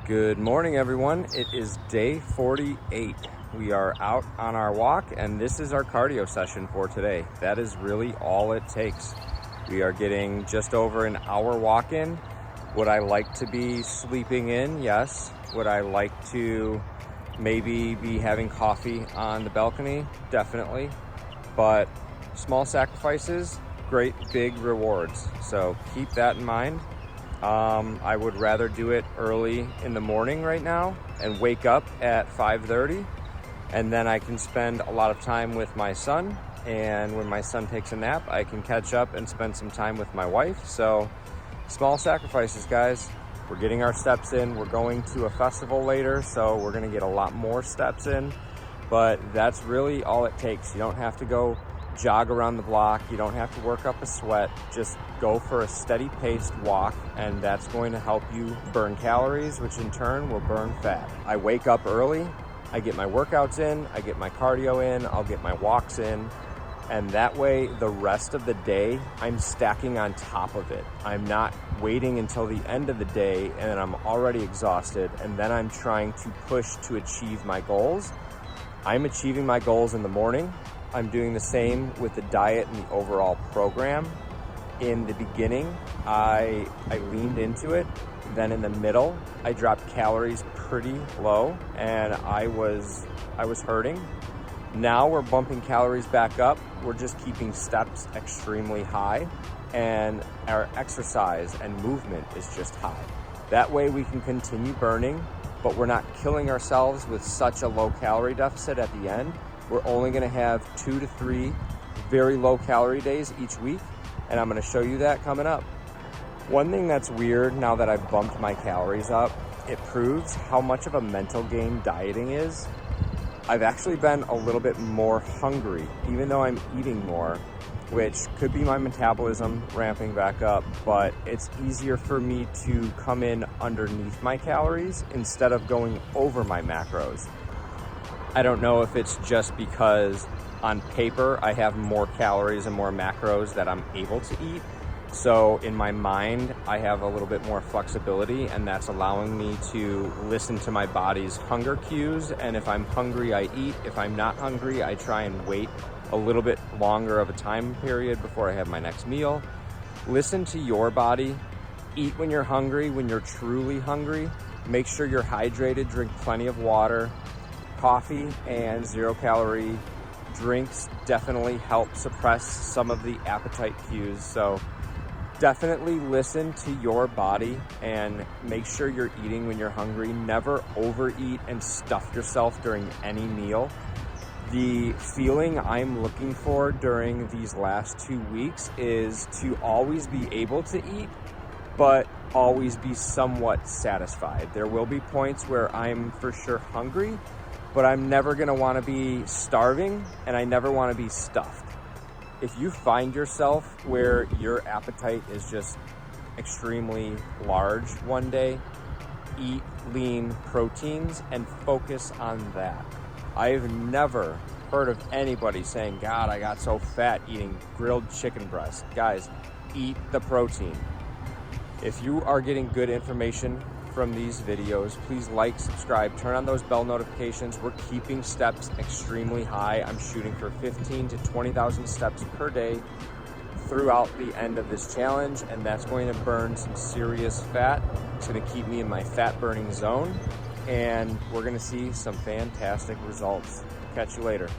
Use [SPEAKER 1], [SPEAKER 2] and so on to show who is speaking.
[SPEAKER 1] Good morning, everyone. It is day 48. We are out on our walk, and this is our cardio session for today. That is really all it takes. We are getting just over an hour walk in. Would I like to be sleeping in? Yes. Would I like to maybe be having coffee on the balcony? Definitely. But small sacrifices, great big rewards. So keep that in mind. I would rather do it early in the morning right now and wake up at 5:30, and then I can spend a lot of time with my son, and when my son takes a nap, I can catch up and spend some time with my wife. So small sacrifices, guys. We're getting our steps in. We're going to a festival later, so we're going to get a lot more steps in, but that's really all it takes. You don't have to go jog around the block. You don't have to work up a sweat. Just go for a steady paced walk, and that's going to help you burn calories, which in turn will burn fat. I wake up early, I get my workouts in, I get my cardio in, I'll get my walks in, and that way the rest of the day I'm stacking on top of it. I'm not waiting until the end of the day and then I'm already exhausted, and then I'm trying to push to achieve my goals. I'm achieving my goals in the morning. I'm doing the same with the diet and the overall program. In the beginning, I leaned into it. Then in the middle, I dropped calories pretty low, and I was hurting. Now we're bumping calories back up. We're just keeping steps extremely high, and our exercise and movement is just high. That way we can continue burning, but we're not killing ourselves with such a low calorie deficit at the end. We're only gonna have 2 to 3 very low calorie days each week, and I'm gonna show you that coming up. One thing that's weird now that I've bumped my calories up, it proves how much of a mental game dieting is. I've actually been a little bit more hungry, even though I'm eating more, which could be my metabolism ramping back up, but it's easier for me to come in underneath my calories instead of going over my macros. I don't know if it's just because on paper I have more calories and more macros that I'm able to eat. So in my mind, I have a little bit more flexibility, and that's allowing me to listen to my body's hunger cues. And if I'm hungry, I eat. If I'm not hungry, I try and wait a little bit longer of a time period before I have my next meal. Listen to your body. Eat when you're hungry, when you're truly hungry. Make sure you're hydrated, drink plenty of water. Coffee and 0-calorie drinks definitely help suppress some of the appetite cues. So definitely listen to your body and make sure you're eating when you're hungry. Never overeat and stuff yourself during any meal. The feeling I'm looking for during these last 2 weeks is to always be able to eat, but always be somewhat satisfied. There will be points where I'm for sure hungry, but I'm never gonna wanna be starving, and I never wanna be stuffed. If you find yourself where your appetite is just extremely large one day, eat lean proteins and focus on that. I've never heard of anybody saying, God, I got so fat eating grilled chicken breast. Guys, eat the protein. If you are getting good information from these videos, please like, subscribe, turn on those bell notifications. We're keeping steps extremely high. I'm shooting for 15 to 20,000 steps per day throughout the end of this challenge, and that's going to burn some serious fat. It's going to keep me in my fat burning zone, and we're going to see some fantastic results. Catch you later.